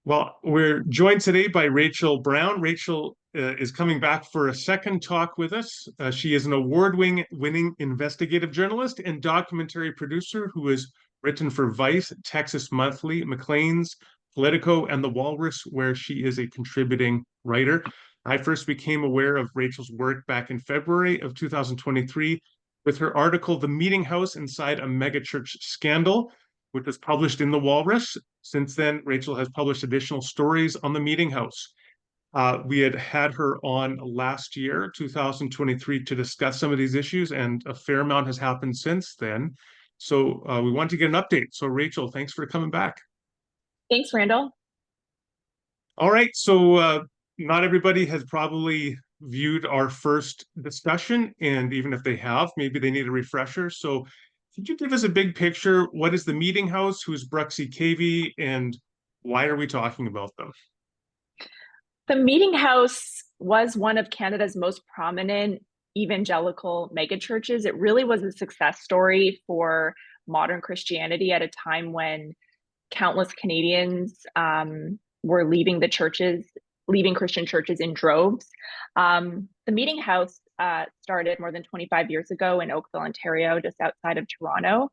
Well, we're joined today by Rachel Browne. Rachel is coming back for a second talk with us. She is an award-winning investigative journalist and documentary producer who has written for Vice, Texas Monthly, Maclean's, Politico, and The Walrus, where she is a contributing writer. I first became aware of Rachel's work back in February of 2023 with her article, The Meeting House Inside a Megachurch Scandal, which was published in The Walrus. Since then, Rachel has published additional stories on the Meeting House. We had her on last year, 2023, to discuss some of these issues, and a fair amount has happened since then. So we want to get an update. So Rachel, thanks for coming back. Thanks, Randall. All right, so not everybody has probably viewed our first discussion, and even if they have, maybe they need a refresher. So could you give us a big picture? What is the Meeting House? Who's Bruxy Cavey, and why are we talking about them? The Meeting House was one of Canada's most prominent evangelical megachurches. It really was a success story for modern Christianity at a time when countless Canadians were leaving Christian churches in droves. The Meeting House started more than 25 years ago in Oakville, Ontario, just outside of Toronto.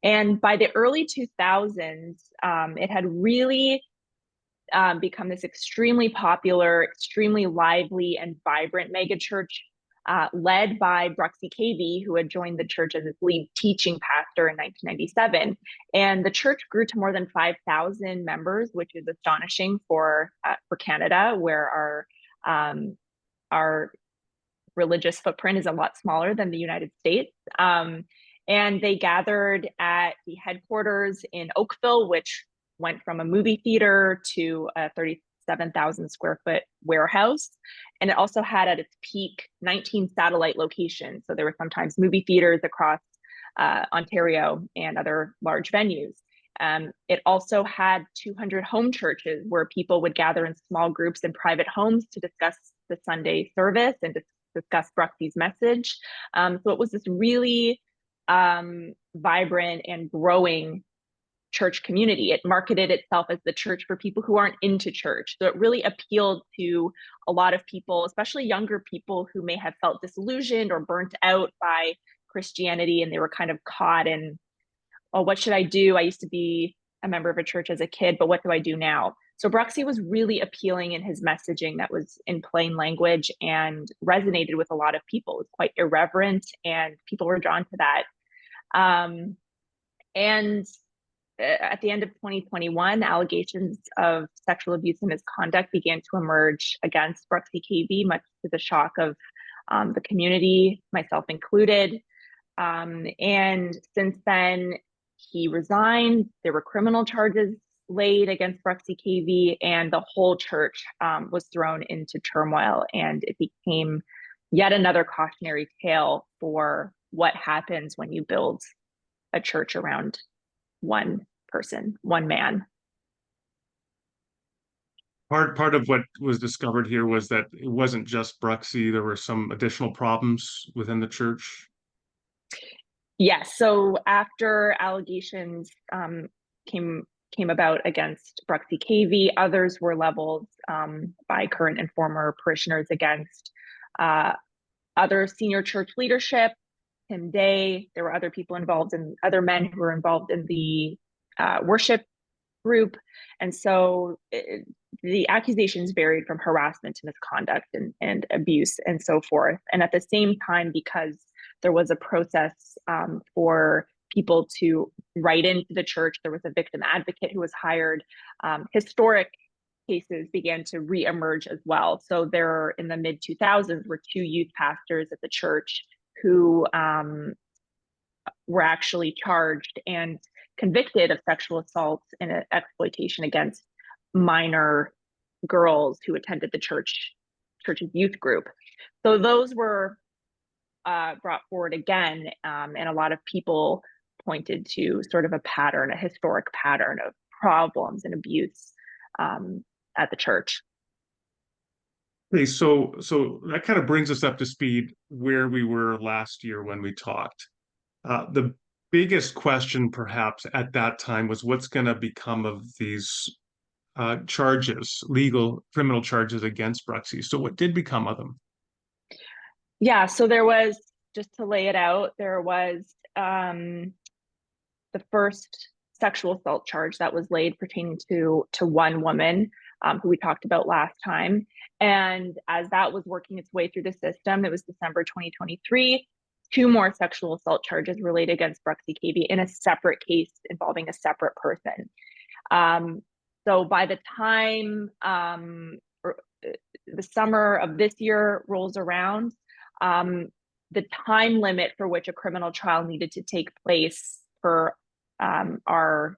And by the early 2000s, it had really become this extremely popular, extremely lively and vibrant megachurch led by Bruxy Cavey, who had joined the church as its lead teaching pastor in 1997. And the church grew to more than 5,000 members, which is astonishing for Canada, where our religious footprint is a lot smaller than the United States. And they gathered at the headquarters in Oakville, which went from a movie theater to a 37,000 square foot warehouse. And it also had at its peak 19 satellite locations. So there were sometimes movie theaters across Ontario and other large venues. It also had 200 home churches where people would gather in small groups in private homes to discuss the Sunday service and discuss Bruxy's message. So it was this really vibrant and growing church community. It marketed itself as the church for people who aren't into church. So it really appealed to a lot of people, especially younger people who may have felt disillusioned or burnt out by Christianity, and they were kind of caught in, oh, what should I do? I used to be a member of a church as a kid, but what do I do now? So Bruxy was really appealing in his messaging that was in plain language and resonated with a lot of people. It was quite irreverent, and people were drawn to that. And at the end of 2021, allegations of sexual abuse and misconduct began to emerge against Bruxy Cavey, much to the shock of the community, myself included. And since then, he resigned. There were criminal charges laid against Bruxy Cavey, and the whole church was thrown into turmoil. And it became yet another cautionary tale for what happens when you build a church around one person, one man. Part of what was discovered here was that it wasn't just Bruxy. There were some additional problems within the church. Yes. So after allegations came about against Bruxy Cavey, others were leveled by current and former parishioners against other senior church leadership. Tim Day. There were other people involved, and other men who were involved in the worship group. And so the accusations varied from harassment to misconduct and abuse and so forth. And at the same time, because there was a process for people to write into the church, there was a victim advocate who was hired. Historic cases began to reemerge as well. So there, in the mid 2000s, were two youth pastors at the church who were actually charged and convicted of sexual assault and exploitation against minor girls who attended the church's youth group. So those were brought forward again, and a lot of people pointed to sort of a historic pattern of problems and abuse at the church. Okay, so that kind of brings us up to speed where we were last year when we talked. The biggest question, perhaps, at that time was what's going to become of these charges, legal criminal charges against Bruxy. So what did become of them? Yeah, so there was, just to lay it out, there was the first sexual assault charge that was laid pertaining to one woman who we talked about last time. And as that was working its way through the system, it was December 2023. Two more sexual assault charges were laid against Bruxy Cavey in a separate case involving a separate person. So by the time the summer of this year rolls around, the time limit for which a criminal trial needed to take place for our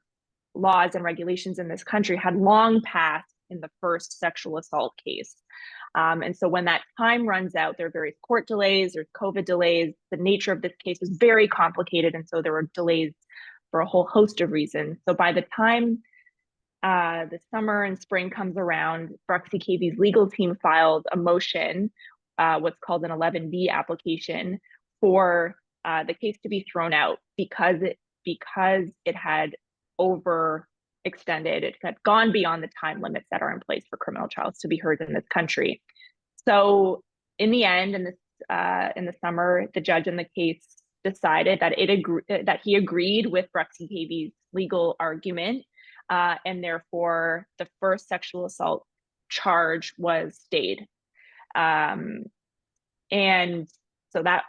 laws and regulations in this country had long passed in the first sexual assault case. And so when that time runs out, there are various court delays, there's COVID delays. The nature of this case was very complicated. And so there were delays for a whole host of reasons. So by the time the summer and spring comes around, Bruxy Cavey's legal team filed a motion, what's called an 11B application, for the case to be thrown out because it had overextended. It had gone beyond the time limits that are in place for criminal trials to be heard in this country. So in the end, in the summer, the judge in the case decided that he agreed with Bruxy Cavey's legal argument, and therefore the first sexual assault charge was stayed. And so that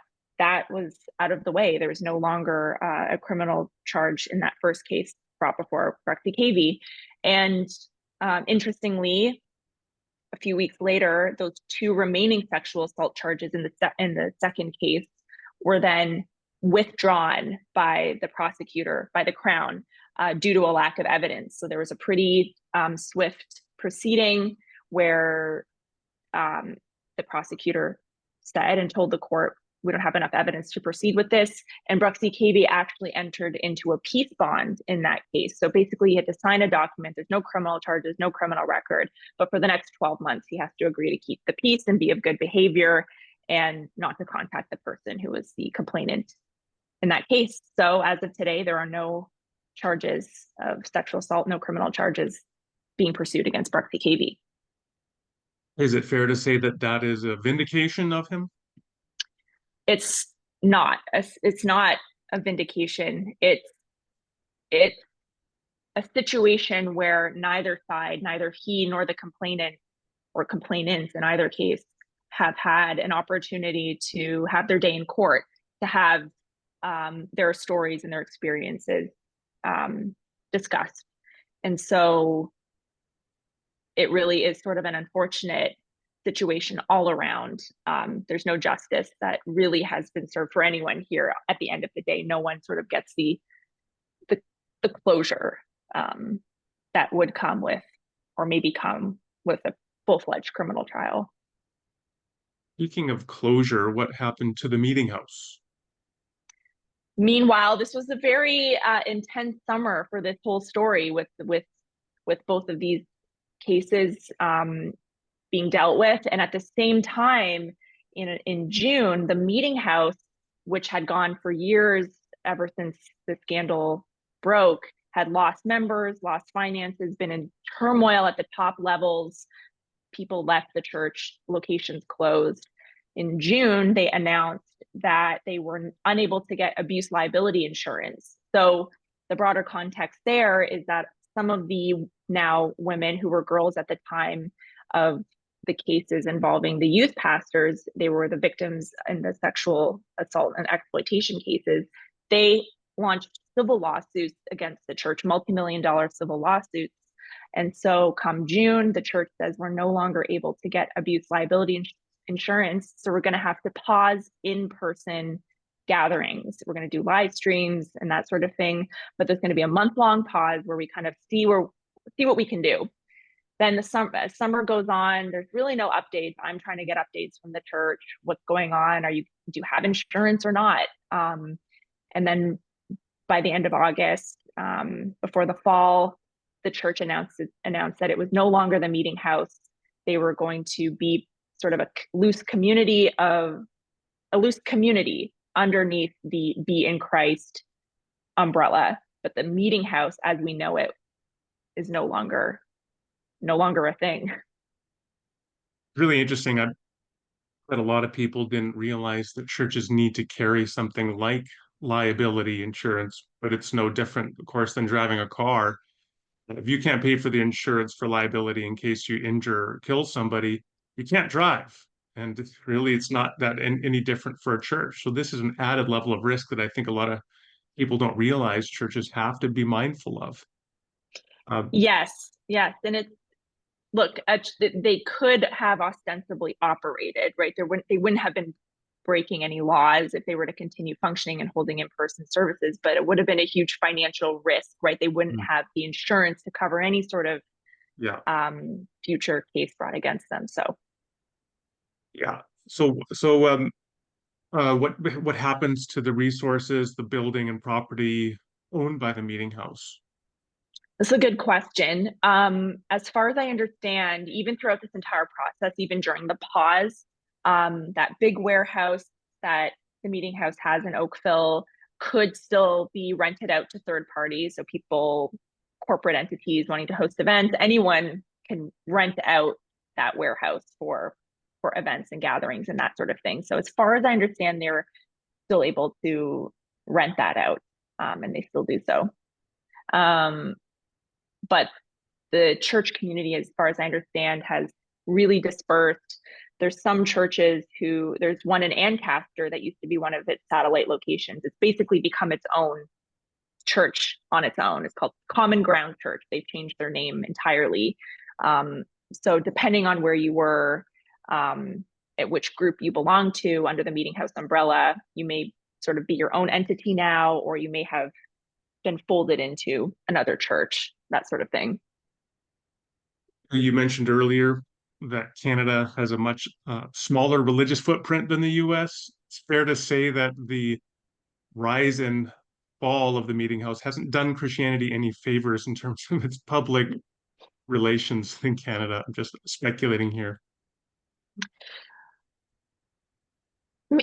was out of the way. There was no longer a criminal charge in that first case brought before Bruxy Cavey. And interestingly, a few weeks later, those two remaining sexual assault charges in the second case were then withdrawn by the prosecutor, by the Crown, due to a lack of evidence. So there was a pretty swift proceeding where the prosecutor said and told the court, we don't have enough evidence to proceed with this. And Bruxy Cavey actually entered into a peace bond in that case. So basically, he had to sign a document. There's no criminal charges, no criminal record. But for the next 12 months, he has to agree to keep the peace and be of good behavior and not to contact the person who was the complainant in that case. So as of today, there are no charges of sexual assault, no criminal charges being pursued against Bruxy Cavey. Is it fair to say that that is a vindication of him? It's not a vindication. It's a situation where neither side, neither he nor the complainant or complainants in either case, have had an opportunity to have their day in court, to have their stories and their experiences discussed. And so it really is sort of an unfortunate situation all around. There's no justice that really has been served for anyone here. At the end of the day, no one sort of gets the closure that would come with, or maybe come with, a full-fledged criminal trial. Speaking of closure, what happened to the meeting house? Meanwhile, this was a very intense summer for this whole story, with both of these cases being dealt with. And at the same time, in June, the meeting house, which had gone for years, ever since the scandal broke, had lost members, lost finances, been in turmoil at the top levels. People left the church, locations closed. In June, they announced that they were unable to get abuse liability insurance. So the broader context there is that some of the now women who were girls at the time of the cases involving the youth pastors, they were the victims in the sexual assault and exploitation cases. They launched civil lawsuits against the church, multi-million-dollar civil lawsuits. And so come June, the church says we're no longer able to get abuse liability insurance. So we're going to have to pause in-person gatherings. We're going to do live streams and that sort of thing. But there's going to be a month-long pause where we kind of see what we can do. Then as summer goes on, there's really no updates. I'm trying to get updates from the church. What's going on? Do you have insurance or not? And then by the end of August, before the fall, the church announced that it was no longer the meeting house. They were going to be sort of a loose community underneath the Be in Christ umbrella. But the meeting house, as we know it, is no longer no longer a thing. Really interesting. I bet a lot of people didn't realize that churches need to carry something like liability insurance, but it's no different, of course, than driving a car. If you can't pay for the insurance for liability in case you injure or kill somebody, you can't drive. And really, it's not that any different for a church. So this is an added level of risk that I think a lot of people don't realize churches have to be mindful of. Yes, yes. And it's, look, they could have ostensibly operated, right? They wouldn't have been breaking any laws if they were to continue functioning and holding in-person services, but it would have been a huge financial risk, right? They wouldn't have the insurance to cover any sort of Yeah, future case brought against them. So yeah. What happens to the resources, the building and property owned by the meeting house? that's a good question. As far as I understand, even throughout this entire process, even during the pause, that big warehouse that the meeting house has in Oakville could still be rented out to third parties. So people, corporate entities wanting to host events, anyone can rent out that warehouse for events and gatherings and that sort of thing. So as far as I understand, they're still able to rent that out, and they still do so. But the church community, as far as I understand, has really dispersed. There's some churches there's one in Ancaster that used to be one of its satellite locations. It's basically become its own church on its own. It's called Common Ground Church. They've changed their name entirely. So depending on where you were, at which group you belong to under the Meeting House umbrella, you may sort of be your own entity now, or you may have been folded into another church, that sort of thing. You mentioned earlier that Canada has a much smaller religious footprint than the US. It's fair to say that the rise and fall of the meeting house hasn't done Christianity any favors in terms of its public relations in Canada. I'm just speculating here.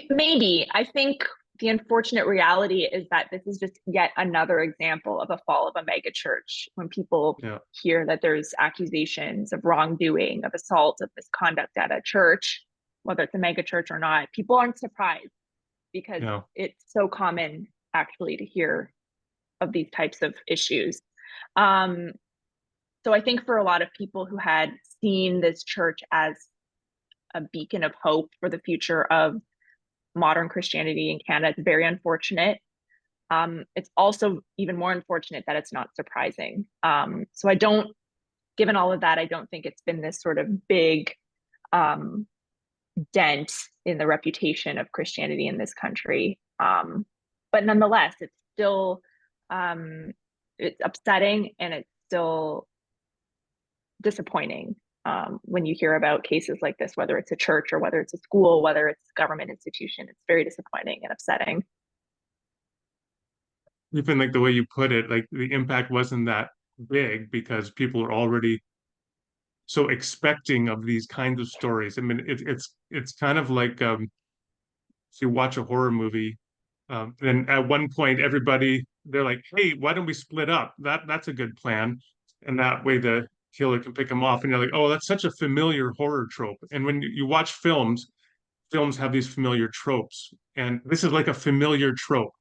Maybe. I think the unfortunate reality is that this is just yet another example of a fall of a mega church. When people Yeah, hear that there's accusations of wrongdoing, of assault, of misconduct at a church, whether it's a mega church or not, people aren't surprised because yeah. it's so common actually to hear of these types of issues. Um, so I think for a lot of people who had seen this church as a beacon of hope for the future of modern Christianity in Canada, it's very unfortunate. It's also even more unfortunate that it's not surprising. So I don't, given all of that, I don't think it's been this sort of big dent in the reputation of Christianity in this country. But nonetheless, it's still it's upsetting and it's still disappointing when you hear about cases like this, whether it's a church or whether it's a school, whether it's a government institution. It's very disappointing and upsetting. Even like the way you put it, like the impact wasn't that big because people are already so expecting of these kinds of stories. I mean, it's kind of like if you watch a horror movie, then at one point everybody they're like, "Hey, why don't we split up? That's a good plan," and that way the killer can pick them off. And you're like, "Oh, that's such a familiar horror trope." And when you watch films, films have these familiar tropes, and this is like a familiar trope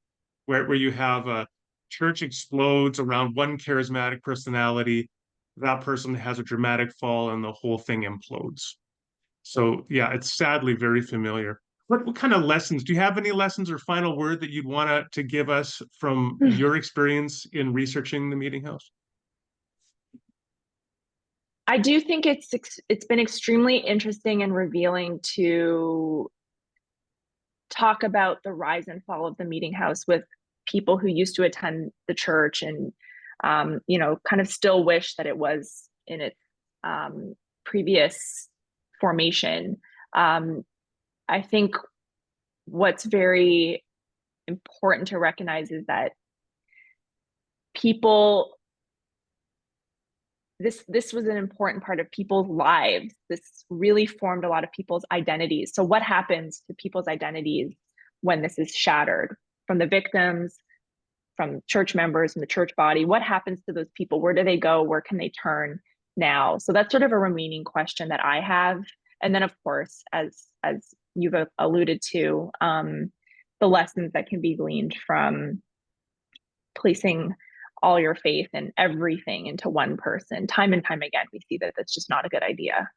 where you have a church explodes around one charismatic personality, that person has a dramatic fall, and the whole thing implodes. So yeah, it's sadly very familiar. What kind of lessons do you have any lessons or final word that you'd want to give us from your experience in researching the meeting house? I do think it's been extremely interesting and revealing to talk about the rise and fall of the meeting house with people who used to attend the church and kind of still wish that it was in its previous formation. I think what's very important to recognize is that people this was an important part of people's lives. This really formed a lot of people's identities. So what happens to people's identities when this is shattered? From the victims, from church members, from the church body, what happens to those people? Where do they go? Where can they turn? now? So that's sort of a remaining question that I have. And then, of course, as you've alluded to, the lessons that can be gleaned from placing all your faith and everything into one person. Time and time again, we see that that's just not a good idea.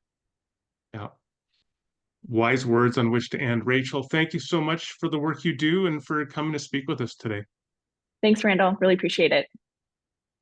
Yeah. Wise words on which to end. Rachel, thank you so much for the work you do and for coming to speak with us today. Thanks, Randall. Really appreciate it.